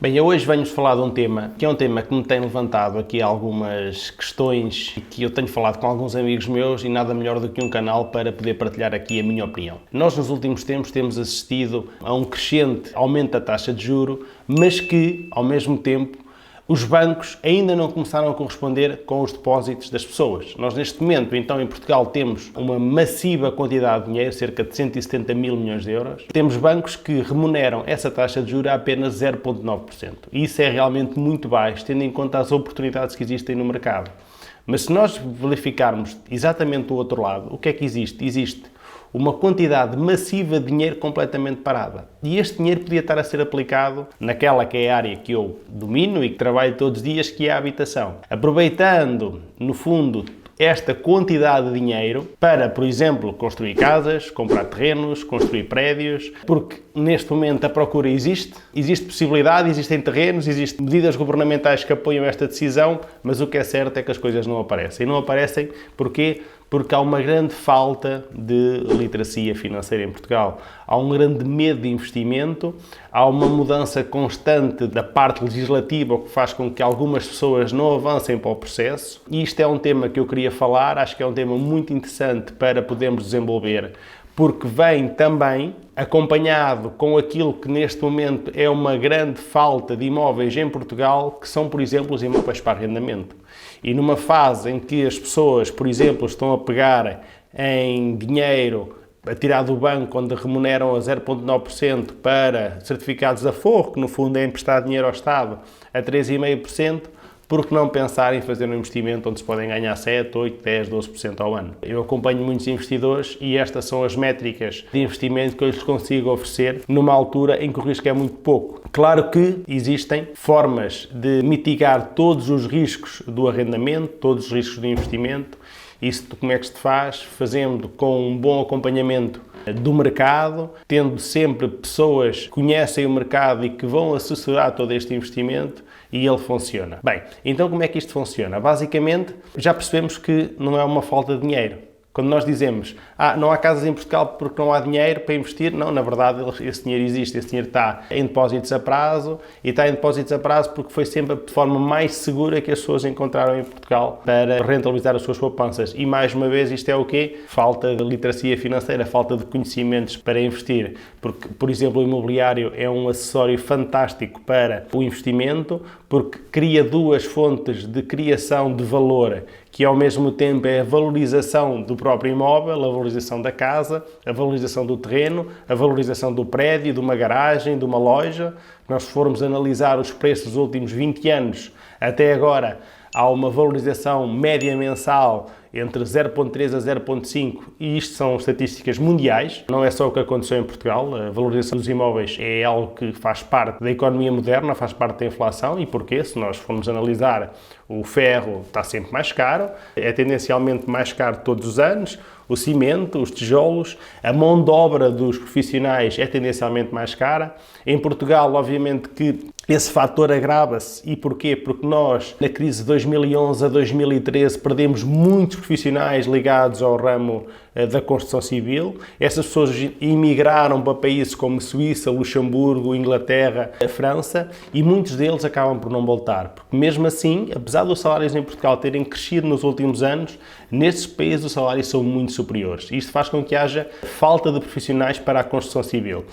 Bem, eu hoje venho-vos falar de um tema que é um tema que me tem levantado aqui algumas questões e que eu tenho falado com alguns amigos meus e nada melhor do que um canal para poder partilhar aqui a minha opinião. Nós nos últimos tempos temos assistido a um crescente aumento da taxa de juro, mas que, ao mesmo tempo, os bancos ainda não começaram a corresponder com os depósitos das pessoas. Nós, neste momento, então, em Portugal, temos uma massiva quantidade de dinheiro, cerca de 170 mil milhões de euros. Temos bancos que remuneram essa taxa de juros a apenas 0,9%. E isso é realmente muito baixo, tendo em conta as oportunidades que existem no mercado. Mas se nós verificarmos exatamente do outro lado, o que é que existe? Existe uma quantidade massiva de dinheiro completamente parada. E este dinheiro podia estar a ser aplicado naquela que é a área que eu domino e que trabalho todos os dias, que é a habitação. Aproveitando, no fundo, esta quantidade de dinheiro para, por exemplo, construir casas, comprar terrenos, construir prédios, porque neste momento a procura existe possibilidade, existem terrenos, existem medidas governamentais que apoiam esta decisão, mas o que é certo é que as coisas não aparecem. E não aparecem porquê? Porque há uma grande falta de literacia financeira em Portugal. Há um grande medo de investimento, há uma mudança constante da parte legislativa, o que faz com que algumas pessoas não avancem para o processo. E isto é um tema que eu queria falar, acho que é um tema muito interessante para podermos desenvolver, porque vem também acompanhado com aquilo que neste momento é uma grande falta de imóveis em Portugal, que são, por exemplo, os imóveis para arrendamento. E numa fase em que as pessoas, por exemplo, estão a pegar em dinheiro a tirar do banco, onde remuneram a 0,9% para certificados de aforro, que no fundo é emprestar dinheiro ao Estado, a 3,5%, por que não pensar em fazer um investimento onde se podem ganhar 7, 8, 10, 12% ao ano? Eu acompanho muitos investidores e estas são as métricas de investimento que eu lhes consigo oferecer numa altura em que o risco é muito pouco. Claro que existem formas de mitigar todos os riscos do arrendamento, todos os riscos do investimento. Isso como é que se faz? Fazendo com um bom acompanhamento do mercado, tendo sempre pessoas que conhecem o mercado e que vão assessorar todo este investimento e ele funciona. Bem, então como é que isto funciona? Basicamente, já percebemos que não é uma falta de dinheiro. Quando nós dizemos, não há casas em Portugal porque não há dinheiro para investir, não, na verdade esse dinheiro existe, esse dinheiro está em depósitos a prazo e está em depósitos a prazo porque foi sempre a forma mais segura que as pessoas encontraram em Portugal para rentabilizar as suas poupanças. E mais uma vez isto é o quê? Falta de literacia financeira, falta de conhecimentos para investir, porque, por exemplo, o imobiliário é um acessório fantástico para o investimento, porque cria duas fontes de criação de valor, que ao mesmo tempo é a valorização do próprio imóvel, a valorização da casa, a valorização do terreno, a valorização do prédio, de uma garagem, de uma loja. Nós formos analisar os preços dos últimos 20 anos, até agora há uma valorização média mensal entre 0,3 a 0,5 e isto são estatísticas mundiais, não é só o que aconteceu em Portugal. A valorização dos imóveis é algo que faz parte da economia moderna, faz parte da inflação. E porquê? Se nós formos analisar, o ferro está sempre mais caro, é tendencialmente mais caro todos os anos, o cimento, os tijolos, a mão de obra dos profissionais é tendencialmente mais cara. Em Portugal, obviamente que esse fator agrava-se. E porquê? Porque nós, na crise de 2011 a 2013, perdemos muitos profissionais ligados ao ramo da construção civil. Essas pessoas emigraram para países como Suíça, Luxemburgo, Inglaterra, a França, e muitos deles acabam por não voltar. Porque mesmo assim, apesar dos salários em Portugal terem crescido nos últimos anos, nesses países os salários são muito superiores. Isto faz com que haja falta de profissionais para a construção civil.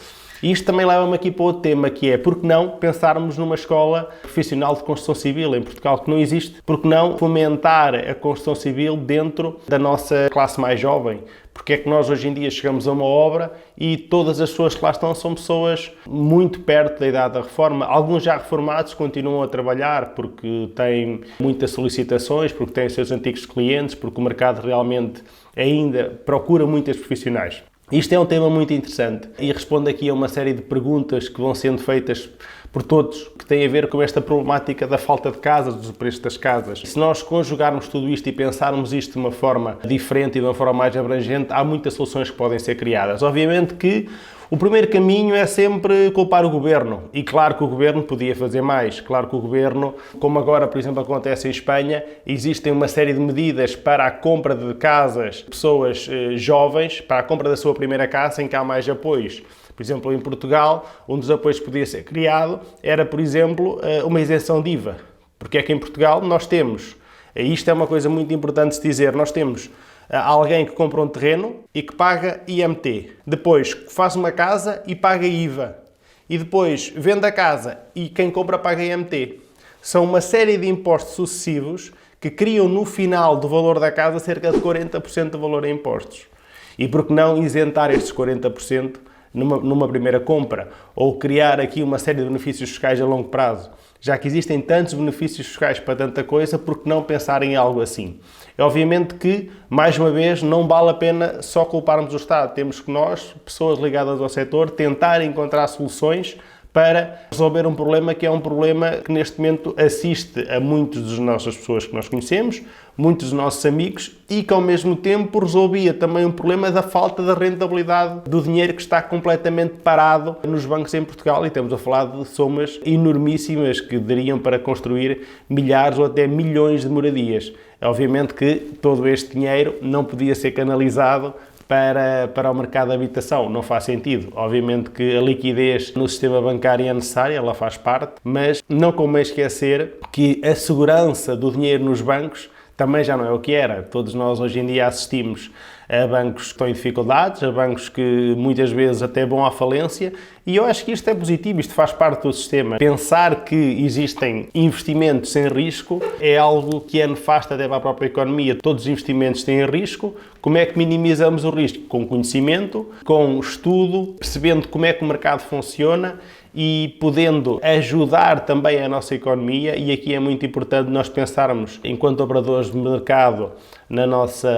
E isto também leva-me aqui para outro tema, que é, por que não pensarmos numa escola profissional de construção civil em Portugal, que não existe? Por que não fomentar a construção civil dentro da nossa classe mais jovem? Porque é que nós hoje em dia chegamos a uma obra e todas as pessoas que lá estão são pessoas muito perto da idade da reforma. Alguns já reformados continuam a trabalhar porque têm muitas solicitações, porque têm os seus antigos clientes, porque o mercado realmente ainda procura muitos profissionais. Isto é um tema muito interessante e responde aqui a uma série de perguntas que vão sendo feitas por todos, que têm a ver com esta problemática da falta de casas, dos preços das casas. Se nós conjugarmos tudo isto e pensarmos isto de uma forma diferente e de uma forma mais abrangente, há muitas soluções que podem ser criadas. Obviamente que o primeiro caminho é sempre culpar o Governo. E claro que o Governo podia fazer mais. Claro que o Governo, como agora, por exemplo, acontece em Espanha, existem uma série de medidas para a compra de casas, pessoas jovens, para a compra da sua primeira casa, em que há mais apoios. Por Por exemplo, em Portugal, um dos apoios que podia ser criado era, por exemplo, uma isenção de IVA. Porque é que em Portugal nós temos, isto é uma coisa muito importante de se dizer, nós temos alguém que compra um terreno e que paga IMT. Depois faz uma casa e paga IVA. E depois vende a casa e quem compra paga IMT. São uma série de impostos sucessivos que criam no final do valor da casa cerca de 40% do valor em impostos. E por que não isentar estes 40% numa primeira compra? Ou criar aqui uma série de benefícios fiscais a longo prazo? Já que existem tantos benefícios fiscais para tanta coisa, por que não pensar em algo assim? É obviamente que, mais uma vez, não vale a pena só culparmos o Estado. Temos que nós, pessoas ligadas ao setor, tentar encontrar soluções para resolver um problema que é um problema que neste momento assiste a muitas das nossas pessoas que nós conhecemos, muitos dos nossos amigos e que ao mesmo tempo resolvia também um problema da falta da rentabilidade do dinheiro que está completamente parado nos bancos em Portugal e estamos a falar de somas enormíssimas que dariam para construir milhares ou até milhões de moradias. Obviamente que todo este dinheiro não podia ser canalizado para o mercado de habitação. Não faz sentido. Obviamente que a liquidez no sistema bancário é necessária, ela faz parte, mas não convém esquecer que a segurança do dinheiro nos bancos também já não é o que era. Todos nós hoje em dia assistimos a bancos que estão em dificuldades, a bancos que muitas vezes até vão à falência e eu acho que isto é positivo, isto faz parte do sistema. Pensar que existem investimentos sem risco é algo que é nefasto até para a própria economia. Todos os investimentos têm risco. Como é que minimizamos o risco? Com conhecimento, com estudo, percebendo como é que o mercado funciona e podendo ajudar também a nossa economia, e aqui é muito importante nós pensarmos, enquanto operadores de mercado, na nossa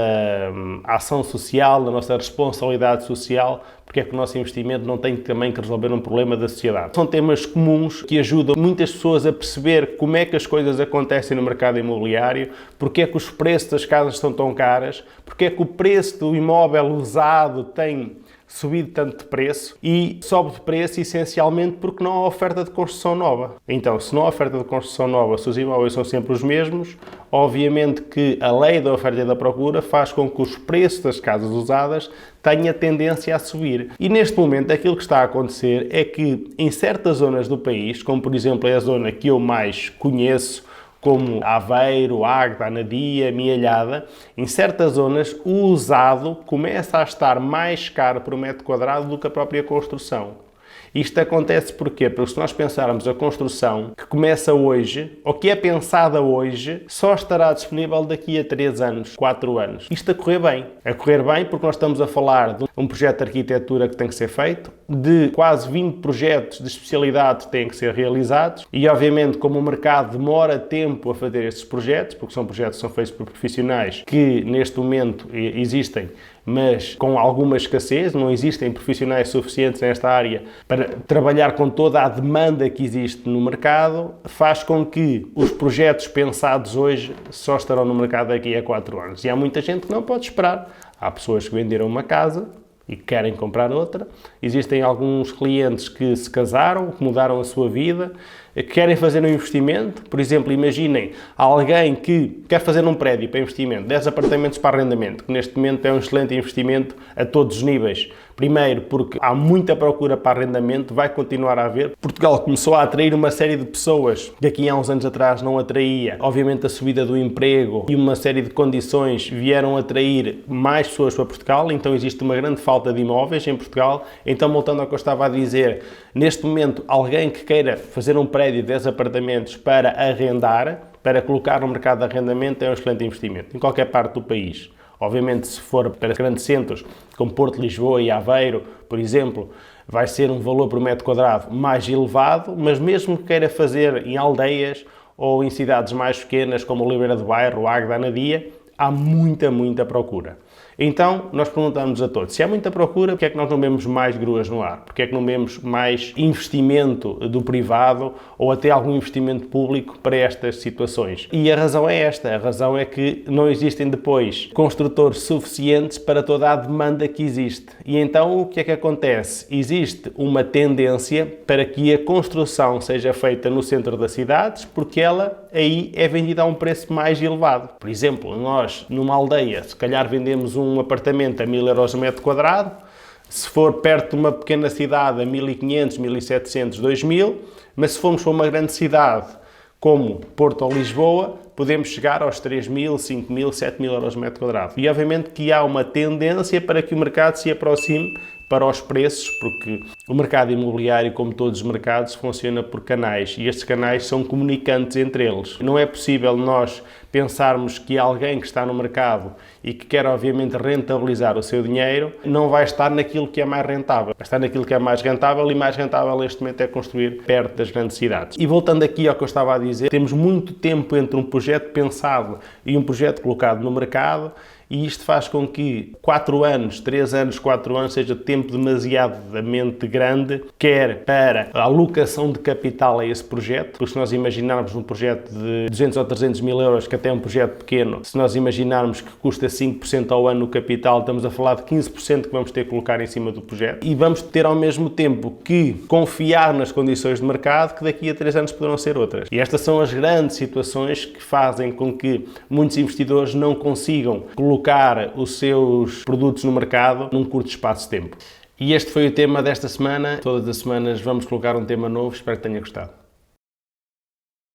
ação social, na nossa responsabilidade social, porque é que o nosso investimento não tem também que resolver um problema da sociedade. São temas comuns que ajudam muitas pessoas a perceber como é que as coisas acontecem no mercado imobiliário, porque é que os preços das casas são tão caras, porque é que o preço do imóvel usado tem subido tanto de preço e sobe de preço essencialmente porque não há oferta de construção nova. Então, se não há oferta de construção nova, se os imóveis são sempre os mesmos, obviamente que a lei da oferta e da procura faz com que os preços das casas usadas tenha tendência a subir. E neste momento aquilo que está a acontecer é que em certas zonas do país, como por exemplo é a zona que eu mais conheço, como Aveiro, Águeda, Anadia, Mialhada, em certas zonas o usado começa a estar mais caro por metro quadrado do que a própria construção. Isto acontece porquê? Porque se nós pensarmos a construção que começa hoje, ou que é pensada hoje, só estará disponível daqui a 3 anos, 4 anos. Isto a correr bem. A correr bem porque nós estamos a falar de um projeto de arquitetura que tem que ser feito, de quase 20 projetos de especialidade que têm que ser realizados e, obviamente, como o mercado demora tempo a fazer estes projetos, porque são projetos que são feitos por profissionais que, neste momento, existem, mas com alguma escassez, não existem profissionais suficientes nesta área para trabalhar com toda a demanda que existe no mercado, faz com que os projetos pensados hoje só estarão no mercado daqui a 4 anos. E há muita gente que não pode esperar. Há pessoas que venderam uma casa e querem comprar outra. Existem alguns clientes que se casaram, que mudaram a sua vida, que querem fazer um investimento. Por exemplo, imaginem alguém que quer fazer um prédio para investimento, 10 apartamentos para arrendamento, que neste momento é um excelente investimento a todos os níveis. Primeiro, porque há muita procura para arrendamento, vai continuar a haver. Portugal começou a atrair uma série de pessoas que aqui há uns anos atrás não atraía. Obviamente a subida do emprego e uma série de condições vieram atrair mais pessoas para Portugal, então existe uma grande falta de imóveis em Portugal. Então, voltando ao que eu estava a dizer, neste momento alguém que queira fazer um prédio de 10 apartamentos para arrendar, para colocar no mercado de arrendamento, é um excelente investimento, em qualquer parte do país. Obviamente, se for para grandes centros, como Porto, Lisboa e Aveiro, por exemplo, vai ser um valor por metro quadrado mais elevado, mas mesmo que queira fazer em aldeias ou em cidades mais pequenas, como Oliveira do Bairro, Águeda, Anadia, há muita procura. Então, nós perguntamos a todos, se há muita procura, porque é que nós não vemos mais gruas no ar? Porque é que não vemos mais investimento do privado ou até algum investimento público para estas situações? E a razão é esta, a razão é que não existem depois construtores suficientes para toda a demanda que existe. E então, o que é que acontece? Existe uma tendência para que a construção seja feita no centro das cidades, porque ela aí é vendida a um preço mais elevado. Por exemplo, nós, numa aldeia, se calhar vendemos um apartamento a 1000 euros o metro quadrado, Se for perto de uma pequena cidade, a 1.500, 1.700, 2.000, mas se formos para uma grande cidade, como Porto ou Lisboa, podemos chegar aos 3.000, 5.000, 7.000 euros metro quadrado. E obviamente que há uma tendência para que o mercado se aproxime para os preços, porque o mercado imobiliário, como todos os mercados, funciona por canais e estes canais são comunicantes entre eles. Não é possível nós pensarmos que alguém que está no mercado e que quer obviamente rentabilizar o seu dinheiro não vai estar naquilo que é mais rentável. Vai estar naquilo que é mais rentável e mais rentável neste momento é construir perto das grandes cidades. E voltando aqui ao que eu estava a dizer, temos muito tempo entre um projeto pensado e um projeto colocado no mercado. E isto faz com que 4 anos, 3 anos, 4 anos seja tempo demasiadamente grande, quer para a alocação de capital a esse projeto, porque se nós imaginarmos um projeto de 200 ou 300 mil euros, que até é um projeto pequeno, se nós imaginarmos que custa 5% ao ano o capital, estamos a falar de 15% que vamos ter que colocar em cima do projeto e vamos ter ao mesmo tempo que confiar nas condições de mercado que daqui a 3 anos poderão ser outras. E estas são as grandes situações que fazem com que muitos investidores não consigam colocar os seus produtos no mercado num curto espaço de tempo. E este foi o tema desta semana. Todas as semanas vamos colocar um tema novo. Espero que tenha gostado.